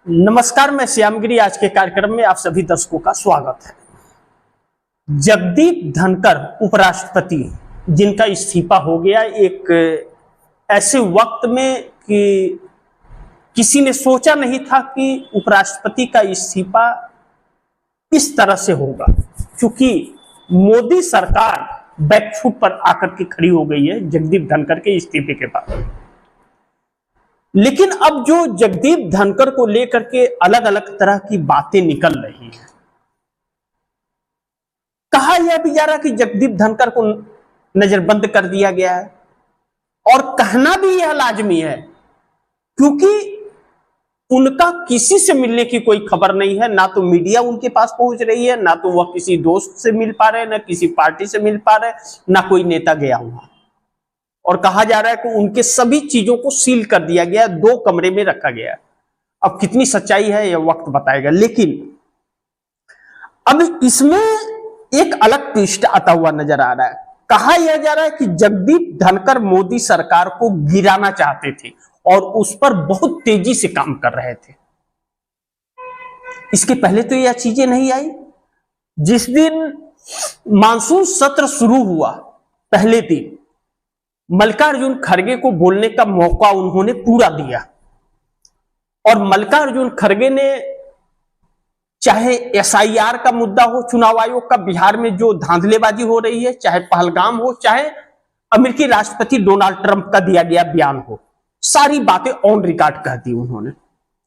नमस्कार, मैं श्यामगिरी। आज के कार्यक्रम में आप सभी दर्शकों का स्वागत है। जगदीप धनखड़ उपराष्ट्रपति जिनका इस्तीफा हो गया एक ऐसे वक्त में कि किसी ने सोचा नहीं था कि उपराष्ट्रपति का इस्तीफा इस तरह से होगा, क्योंकि मोदी सरकार बैकफुट पर आकर के खड़ी हो गई है जगदीप धनखड़ के इस्तीफे के बाद। लेकिन अब जो जगदीप धनखड़ को लेकर के अलग अलग तरह की बातें निकल रही हैं, कहा यह भी जा रहा कि जगदीप धनखड़ को नजरबंद कर दिया गया है, और कहना भी यह लाजमी है क्योंकि उनका किसी से मिलने की कोई खबर नहीं है। ना तो मीडिया उनके पास पहुंच रही है, ना तो वह किसी दोस्त से मिल पा रहे, ना किसी पार्टी से मिल पा रहे, ना कोई नेता गया हुआ। और कहा जा रहा है कि उनके सभी चीजों को सील कर दिया गया, 2 कमरे में रखा गया। अब कितनी सच्चाई है यह वक्त बताएगा। लेकिन अब इसमें एक अलग ट्विस्ट आता हुआ नजर आ रहा है। कहा यह जा रहा है कि जगदीप धनखड़ मोदी सरकार को गिराना चाहते थे और उस पर बहुत तेजी से काम कर रहे थे। इसके पहले तो यह चीजें नहीं आई। जिस दिन मानसून सत्र शुरू हुआ, पहले दिन मल्लिकार्जुन खड़गे को बोलने का मौका उन्होंने पूरा दिया, और मल्लिकार्जुन खड़गे ने चाहे एसआईआर का मुद्दा हो, चुनाव आयोग का बिहार में जो धांधलेबाजी हो रही है, चाहे पहलगाम हो, चाहे अमेरिकी राष्ट्रपति डोनाल्ड ट्रंप का दिया गया बयान हो, सारी बातें ऑन रिकॉर्ड कह दी उन्होंने।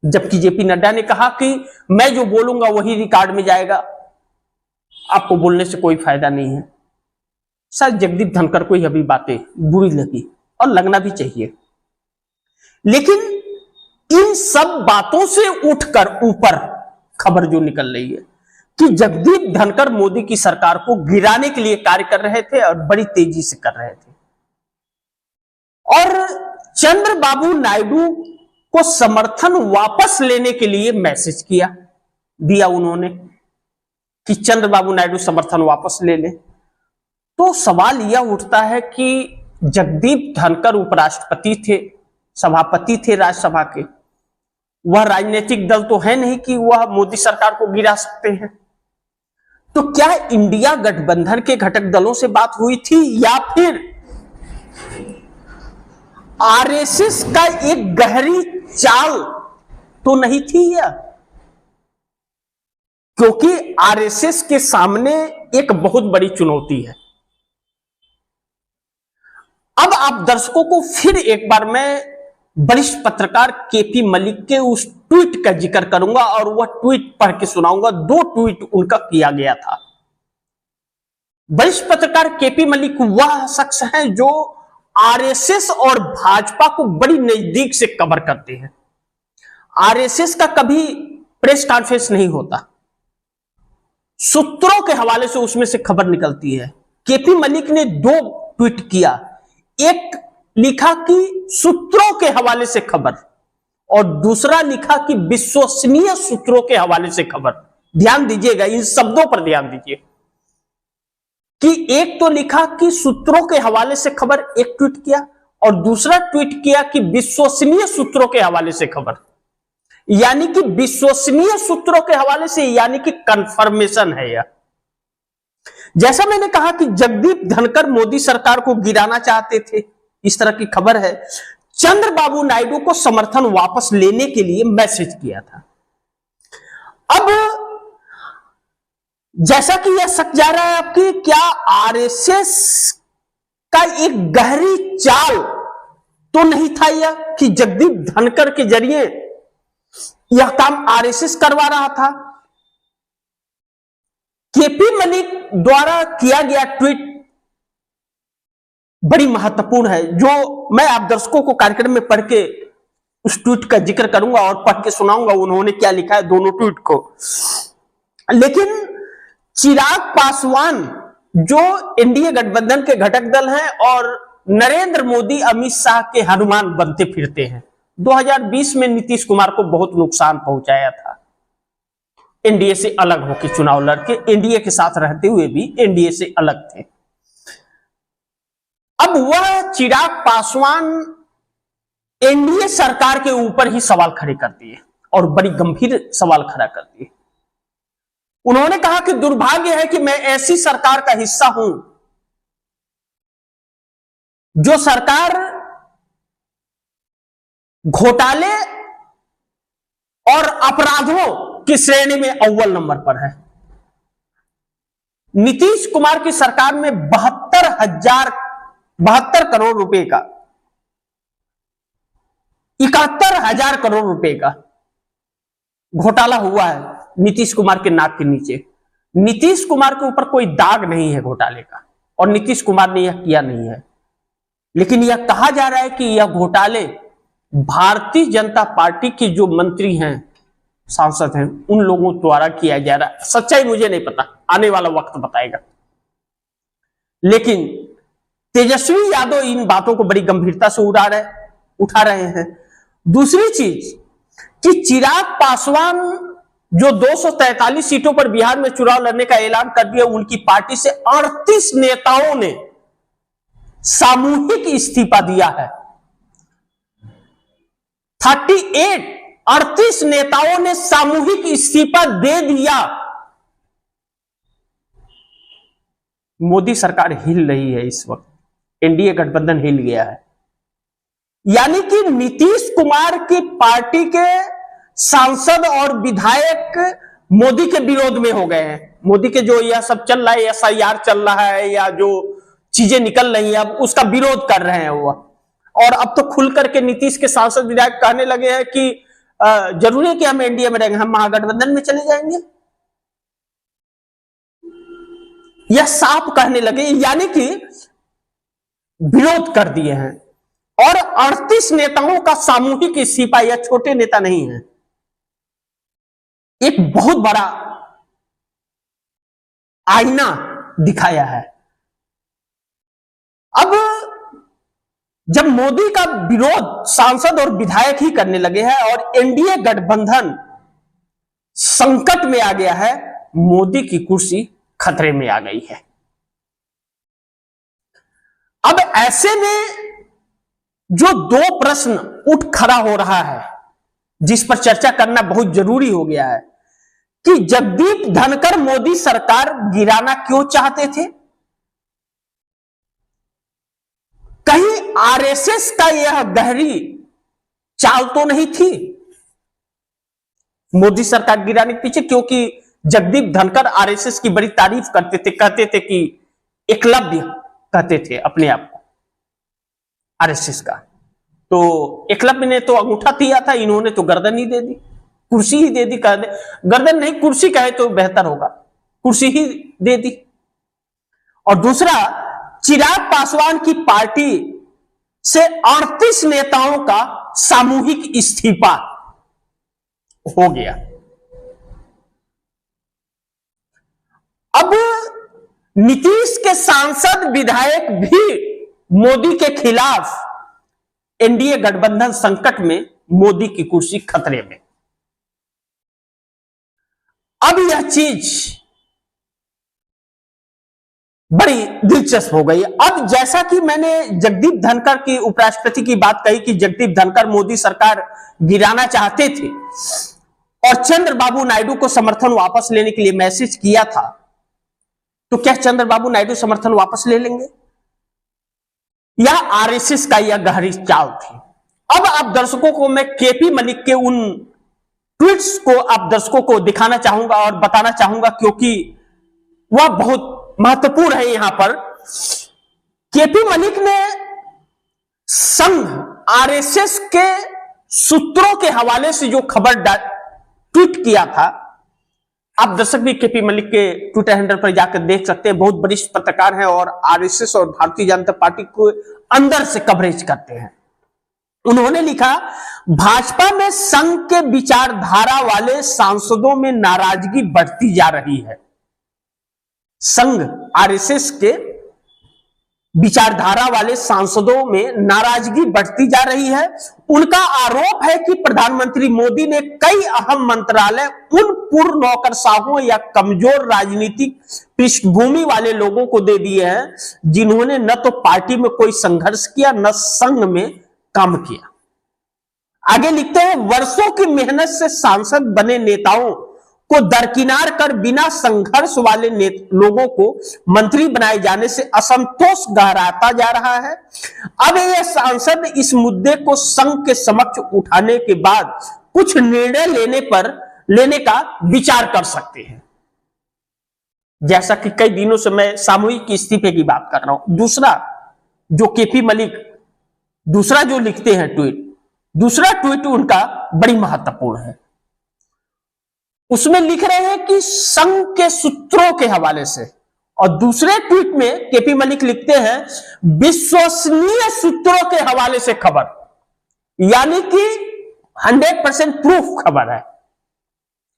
जबकि जेपी नड्डा ने कहा कि मैं जो बोलूंगा वही रिकॉर्ड में जाएगा, आपको बोलने से कोई फायदा नहीं है। शायद जगदीप धनखड़ को यह भी बातें बुरी लगी, और लगना भी चाहिए। लेकिन इन सब बातों से उठकर ऊपर खबर जो निकल रही है कि जगदीप धनखड़ मोदी की सरकार को गिराने के लिए कार्य कर रहे थे, और बड़ी तेजी से कर रहे थे। और चंद्रबाबू नायडू को समर्थन वापस लेने के लिए मैसेज दिया उन्होंने कि चंद्रबाबू नायडू समर्थन वापस ले ले। तो सवाल यह उठता है कि जगदीप धनखड़ उपराष्ट्रपति थे, सभापति थे राज्यसभा के। वह राजनीतिक दल तो है नहीं कि वह मोदी सरकार को गिरा सकते हैं। तो क्या इंडिया गठबंधन के घटक दलों से बात हुई थी, या फिर आरएसएस का एक गहरी चाल तो नहीं थी यह? क्योंकि आरएसएस के सामने एक बहुत बड़ी चुनौती है। अब आप दर्शकों को फिर एक बार मैं वरिष्ठ पत्रकार केपी मलिक के उस ट्वीट का जिक्र करूंगा, और वह ट्वीट पढ़ के सुनाऊंगा। 2 ट्वीट उनका किया गया था। वरिष्ठ पत्रकार केपी मलिक वह शख्स हैं जो आरएसएस और भाजपा को बड़ी नजदीक से कवर करते हैं। आरएसएस का कभी प्रेस कॉन्फ्रेंस नहीं होता, सूत्रों के हवाले से उसमें से खबर निकलती है। केपी मलिक ने 2 ट्वीट किया, एक लिखा कि सूत्रों के हवाले से खबर, और दूसरा लिखा कि विश्वसनीय सूत्रों के हवाले से खबर। ध्यान दीजिएगा, इन शब्दों पर ध्यान दीजिए कि एक तो लिखा कि सूत्रों के हवाले से खबर, एक ट्वीट किया, और दूसरा ट्वीट किया कि विश्वसनीय सूत्रों के हवाले से खबर। यानी कि विश्वसनीय सूत्रों के हवाले से, यानी कि कंफर्मेशन है यह। जैसा मैंने कहा कि जगदीप धनखड़ मोदी सरकार को गिराना चाहते थे, इस तरह की खबर है। चंद्रबाबू नायडू को समर्थन वापस लेने के लिए मैसेज किया था। अब जैसा कि यह सच जा रहा है आपकी, क्या आरएसएस का एक गहरी चाल तो नहीं था यह कि जगदीप धनखड़ के जरिए यह काम आरएसएस करवा रहा था? केपी मलिक द्वारा किया गया ट्वीट बड़ी महत्वपूर्ण है, जो मैं आप दर्शकों को कार्यक्रम में पढ़ के उस ट्वीट का जिक्र करूंगा और पढ़ के सुनाऊंगा उन्होंने क्या लिखा है, दोनों ट्वीट को। लेकिन चिराग पासवान जो एनडीए गठबंधन के घटक दल हैं और नरेंद्र मोदी अमित शाह के हनुमान बनते फिरते हैं, 2020 में नीतीश कुमार को बहुत नुकसान पहुंचाया था। एनडीए से अलग होकर चुनाव लड़के, एनडीए के साथ रहते हुए भी एनडीए से अलग थे। अब वह चिराग पासवान एनडीए सरकार के ऊपर ही सवाल खड़े कर दिए। और बड़ी गंभीर सवाल खड़ा कर दिए। उन्होंने कहा कि दुर्भाग्य है कि मैं ऐसी सरकार का हिस्सा हूं जो सरकार घोटाले और अपराधों की श्रेणी में अव्वल नंबर पर है। नीतीश कुमार की सरकार में 72 करोड़ रुपए का 71,000 करोड़ रुपए का घोटाला हुआ है नीतीश कुमार के नाक के नीचे। नीतीश कुमार के ऊपर कोई दाग नहीं है घोटाले का, और नीतीश कुमार ने यह किया नहीं है, लेकिन यह कहा जा रहा है कि यह घोटाले भारतीय जनता पार्टी के जो मंत्री हैं, सांसद हैं, उन लोगों द्वारा किया जा रहा है। सच्चाई मुझे नहीं पता, आने वाला वक्त बताएगा। लेकिन तेजस्वी यादव इन बातों को बड़ी गंभीरता से उठा रहे हैं। दूसरी चीज कि चिराग पासवान जो 243 सीटों पर बिहार में चुनाव लड़ने का ऐलान कर दिया, उनकी पार्टी से 38 नेताओं ने सामूहिक इस्तीफा दिया है। 38 नेताओं ने सामूहिक इस्तीफा दे दिया। मोदी सरकार हिल रही है इस वक्त, एनडीए गठबंधन हिल गया है। यानी कि नीतीश कुमार की पार्टी के सांसद और विधायक मोदी के विरोध में हो गए हैं। मोदी के जो यह सब चल रहा है, एसआईआर चल रहा है या जो चीजें निकल रही हैं, अब उसका विरोध कर रहे हैं वो। और अब तो खुल करके नीतीश के सांसद विधायक कहने लगे हैं कि जरूरी है कि हम एनडीए में रहेंगे, हम महागठबंधन में चले जाएंगे। यह साफ कहने लगे, यानी कि विरोध कर दिए हैं। और 38 नेताओं का सामूहिक इस्तीफा, यह छोटे नेता नहीं है, एक बहुत बड़ा आईना दिखाया है। अब जब मोदी का विरोध सांसद और विधायक ही करने लगे हैं और एनडीए गठबंधन संकट में आ गया है, मोदी की कुर्सी खतरे में आ गई है। अब ऐसे में जो दो प्रश्न उठ खड़ा हो रहा है, जिस पर चर्चा करना बहुत जरूरी हो गया है कि जगदीप धनखड़ मोदी सरकार गिराना क्यों चाहते थे? कहीं आरएसएस का यह गहरी चाल तो नहीं थी मोदी सरकार गिराने के पीछे? क्योंकि जगदीप धनखड़ आरएसएस की बड़ी तारीफ करते थे, कहते थे कि एकलव्य कहते थे अपने आप को आरएसएस का। तो एकलव्य ने तो अंगूठा दिया था, इन्होंने तो गर्दन ही दे दी, कुर्सी ही दे दी। कह दे गर्दन नहीं, कुर्सी कहे तो बेहतर होगा, कुर्सी ही दे दी। और दूसरा, चिराग पासवान की पार्टी से 38 नेताओं का सामूहिक इस्तीफा हो गया। अब नीतीश के सांसद विधायक भी मोदी के खिलाफ, एनडीए गठबंधन संकट में, मोदी की कुर्सी खतरे में। अब यह चीज बड़ी दिलचस्प हो गई। अब जैसा कि मैंने जगदीप धनखड़ की, उपराष्ट्रपति की बात कही कि जगदीप धनखड़ मोदी सरकार गिराना चाहते थे और चंद्रबाबू नायडू को समर्थन वापस लेने के लिए मैसेज किया था, तो क्या चंद्रबाबू नायडू समर्थन वापस ले लेंगे या आरएसएस का यह गहरी चाल थी? अब आप दर्शकों को मैं केपी मलिक के उन ट्वीट्स को आप दर्शकों को दिखाना चाहूंगा और बताना चाहूंगा, क्योंकि वह बहुत महत्वपूर्ण है। यहां पर केपी मलिक ने संघ आरएसएस के सूत्रों के हवाले से जो खबर ट्वीट किया था, आप दर्शक भी केपी मलिक के ट्विटर हैंडल पर जाकर देख सकते हैं। बहुत वरिष्ठ पत्रकार हैं और आरएसएस और भारतीय जनता पार्टी को अंदर से कवरेज करते हैं। उन्होंने लिखा, भाजपा में संघ के विचारधारा वाले सांसदों में नाराजगी बढ़ती जा रही है। संघ आरएसएस के विचारधारा वाले सांसदों में नाराजगी बढ़ती जा रही है। उनका आरोप है कि प्रधानमंत्री मोदी ने कई अहम मंत्रालय उन पूर्व नौकरशाहों या कमजोर राजनीतिक पृष्ठभूमि वाले लोगों को दे दिए हैं जिन्होंने न तो पार्टी में कोई संघर्ष किया, न संघ में काम किया। आगे लिखते हैं, वर्षों की मेहनत से सांसद बने नेताओं को दरकिनार कर बिना संघर्ष वाले लोगों को मंत्री बनाए जाने से असंतोष गहराता जा रहा है। अब ये सांसद इस मुद्दे को संघ के समक्ष उठाने के बाद कुछ निर्णय लेने का विचार कर सकते हैं। जैसा कि कई दिनों से मैं सामूहिक इस्तीफे की बात कर रहा हूं। दूसरा जो केपी मलिक दूसरा जो लिखते हैं ट्वीट, दूसरा ट्वीट उनका बड़ी महत्वपूर्ण है। उसमें लिख रहे हैं कि संघ के सूत्रों के हवाले से, और दूसरे ट्वीट में केपी मलिक लिखते हैं विश्वसनीय सूत्रों के हवाले से खबर, यानी कि 100% प्रूफ खबर है,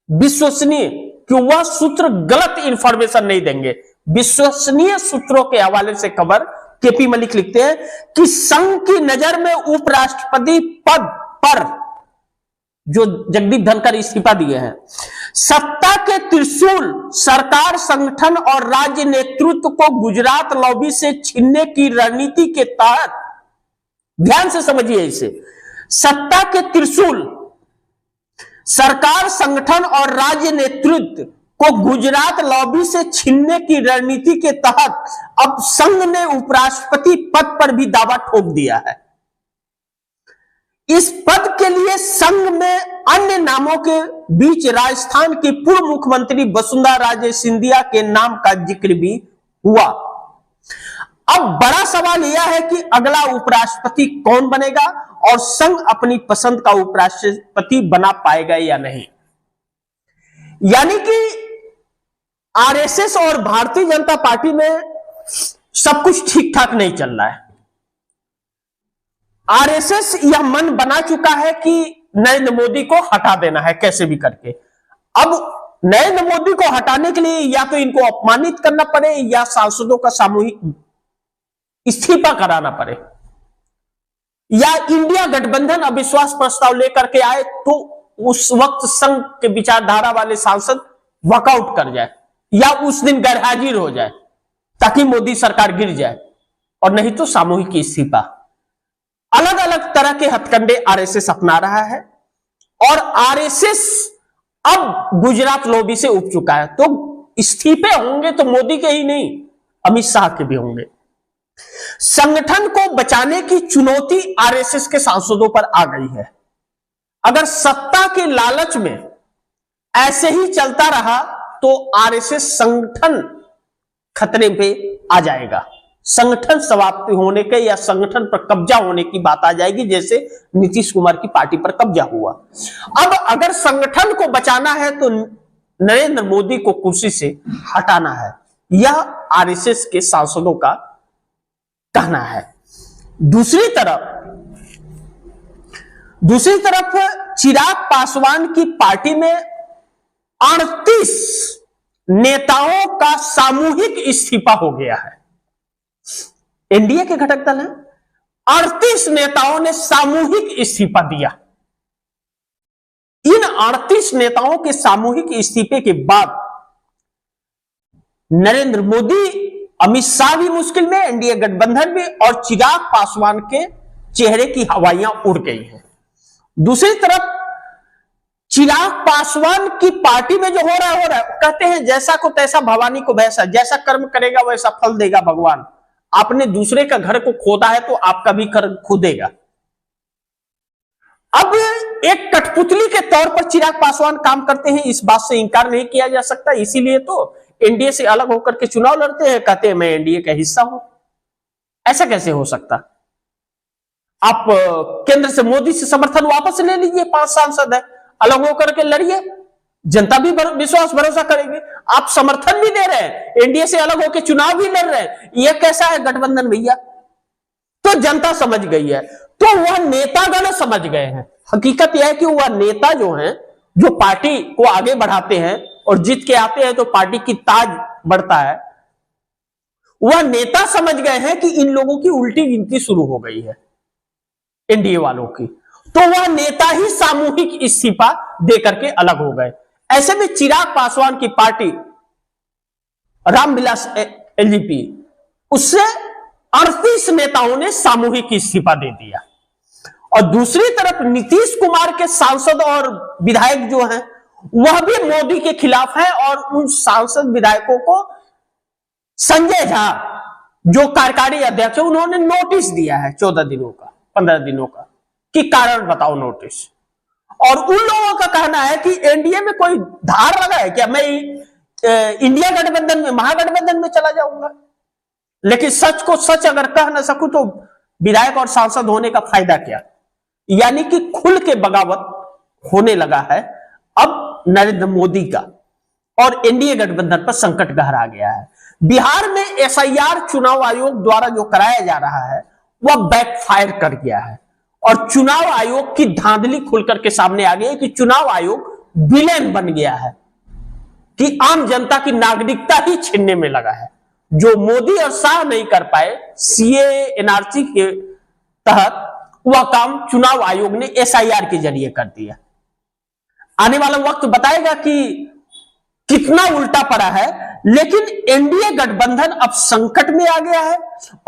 विश्वसनीय, कि वह सूत्र गलत इंफॉर्मेशन नहीं देंगे। विश्वसनीय सूत्रों के हवाले से खबर केपी मलिक लिखते हैं कि संघ की नजर में उपराष्ट्रपति पद पर जो जगदीप धनखड़ इस्तीफा दिए हैं, सत्ता के त्रिशूल सरकार, संगठन और राज्य नेतृत्व को गुजरात लॉबी से छीनने की रणनीति के तहत, ध्यान से समझिए इसे, सत्ता के त्रिशूल सरकार, संगठन और राज्य नेतृत्व को गुजरात लॉबी से छीनने की रणनीति के तहत अब संघ ने उपराष्ट्रपति पद पर भी दावा ठोक दिया है। इस पद के लिए संघ में अन्य नामों के बीच राजस्थान की पूर्व मुख्यमंत्री वसुंधरा राजे सिंधिया के नाम का जिक्र भी हुआ। अब बड़ा सवाल यह है कि अगला उपराष्ट्रपति कौन बनेगा और संघ अपनी पसंद का उपराष्ट्रपति बना पाएगा या नहीं। यानी कि आरएसएस और भारतीय जनता पार्टी में सब कुछ ठीक ठाक नहीं चल रहा है। आरएसएस यह मन बना चुका है कि नरेंद्र मोदी को हटा देना है कैसे भी करके। अब नरेंद्र मोदी को हटाने के लिए या तो इनको अपमानित करना पड़े या सांसदों का सामूहिक इस्तीफा कराना पड़े, या इंडिया गठबंधन अविश्वास प्रस्ताव लेकर के आए तो उस वक्त संघ के विचारधारा वाले सांसद वॉकआउट कर जाए या उस दिन गैरहाजिर हो जाए ताकि मोदी सरकार गिर जाए, और नहीं तो सामूहिक इस्तीफा। अलग अलग तरह के हथकंडे आरएसएस अपना रहा है, और आरएसएस अब गुजरात लॉबी से उब चुका है। तो इस्तीफे होंगे तो मोदी के ही नहीं, अमित शाह के भी होंगे। संगठन को बचाने की चुनौती आरएसएस के सांसदों पर आ गई है। अगर सत्ता के लालच में ऐसे ही चलता रहा तो आरएसएस संगठन खतरे पे आ जाएगा, संगठन समाप्ति होने के या संगठन पर कब्जा होने की बात आ जाएगी, जैसे नीतीश कुमार की पार्टी पर कब्जा हुआ। अब अगर संगठन को बचाना है तो नरेंद्र मोदी को कुर्सी से हटाना है, यह आरएसएस के सांसदों का कहना है। दूसरी तरफ चिराग पासवान की पार्टी में 38 नेताओं का सामूहिक इस्तीफा हो गया है। एनडीए के घटक दल हैं, 38 नेताओं ने सामूहिक इस्तीफा दिया। इन 38 नेताओं के सामूहिक इस्तीफे के बाद नरेंद्र मोदी, अमित शाह भी मुश्किल में, एनडीए गठबंधन भी, और चिराग पासवान के चेहरे की हवाइयां उड़ गई हैं। दूसरी तरफ चिराग पासवान की पार्टी में जो हो रहा है, कहते हैं जैसा को तैसा भवानी को वैसा, जैसा कर्म करेगा वैसा फल देगा भगवान। आपने दूसरे का घर को खोदा है तो आपका भी घर खोदेगा। अब एक कठपुतली के तौर पर चिराग पासवान काम करते हैं, इस बात से इंकार नहीं किया जा सकता। इसीलिए तो एनडीए से अलग होकर के चुनाव लड़ते हैं, कहते हैं मैं एनडीए का हिस्सा हूं। ऐसा कैसे हो सकता? आप केंद्र से मोदी से समर्थन वापस ले लीजिए, 5 सांसद है, अलग होकर के लड़िए, जनता भी विश्वास भरोसा करेगी। आप समर्थन भी दे रहे हैं, एनडीए से अलग होकर चुनाव भी लड़ रहे हैं, यह कैसा है गठबंधन भैया? तो जनता समझ गई है, तो वह नेतागण समझ गए हैं। हकीकत यह है कि वह नेता जो हैं, जो पार्टी को आगे बढ़ाते हैं और जीत के आते हैं तो पार्टी की ताज बढ़ता है, वह नेता समझ गए हैं कि इन लोगों की उल्टी गिनती शुरू हो गई है, एनडीए वालों की। तो वह नेता ही सामूहिक इस्तीफा देकर के अलग हो गए। ऐसे में चिराग पासवान की पार्टी रामविलास एलजेपी, उससे 38 नेताओं ने सामूहिक इस्तीफा दे दिया। और दूसरी तरफ नीतीश कुमार के सांसद और विधायक जो हैं वह भी मोदी के खिलाफ है और उन सांसद विधायकों को संजय झा जो कार्यकारी अध्यक्ष है उन्होंने नोटिस दिया है 14 दिनों का 15 दिनों का कि कारण बताओ नोटिस। और उन लोगों का कहना है कि एनडीए में कोई धार लगा है क्या, मैं इंडिया गठबंधन में महागठबंधन में चला जाऊंगा। लेकिन सच को सच अगर कह ना सकूं तो विधायक और सांसद होने का फायदा क्या। यानी कि खुल के बगावत होने लगा है अब नरेंद्र मोदी का और एनडीए गठबंधन पर संकट गहरा गया है। बिहार में एसआईआर चुनाव आयोग द्वारा जो कराया जा रहा है वह बैकफायर कर गया है और चुनाव आयोग की धांधली खुलकर के सामने आ गई है कि चुनाव आयोग विलेन बन गया है कि आम जनता की नागरिकता ही छीनने में लगा है। जो मोदी और शाह नहीं कर पाए सीए एनआरसी के तहत वह काम चुनाव आयोग ने एसआईआर के जरिए कर दिया। आने वाला वक्त बताएगा कि कितना उल्टा पड़ा है, लेकिन एनडीए गठबंधन अब संकट में आ गया है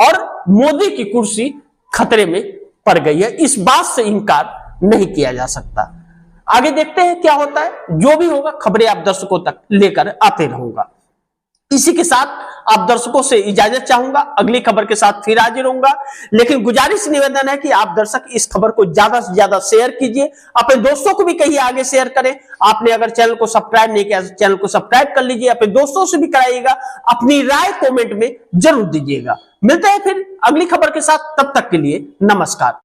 और मोदी की कुर्सी खतरे में पड़ गई है। इस बात से इनकार नहीं किया जा सकता। आगे देखते हैं क्या होता है, जो भी होगा खबरें आप दर्शकों तक लेकर आते रहूंगा। इसी के साथ आप दर्शकों से इजाजत चाहूंगा, अगली खबर के साथ फिर हाजिर होऊंगा। लेकिन गुजारिश निवेदन है कि आप दर्शक इस खबर को ज्यादा से ज्यादा शेयर कीजिए, अपने दोस्तों को भी कहिए आगे शेयर करें। आपने अगर चैनल को सब्सक्राइब नहीं किया चैनल को सब्सक्राइब कर लीजिए, अपने दोस्तों से भी कराइएगा, अपनी राय कमेंट में जरूर दीजिएगा। मिलते हैं फिर अगली खबर के साथ, तब तक के लिए नमस्कार।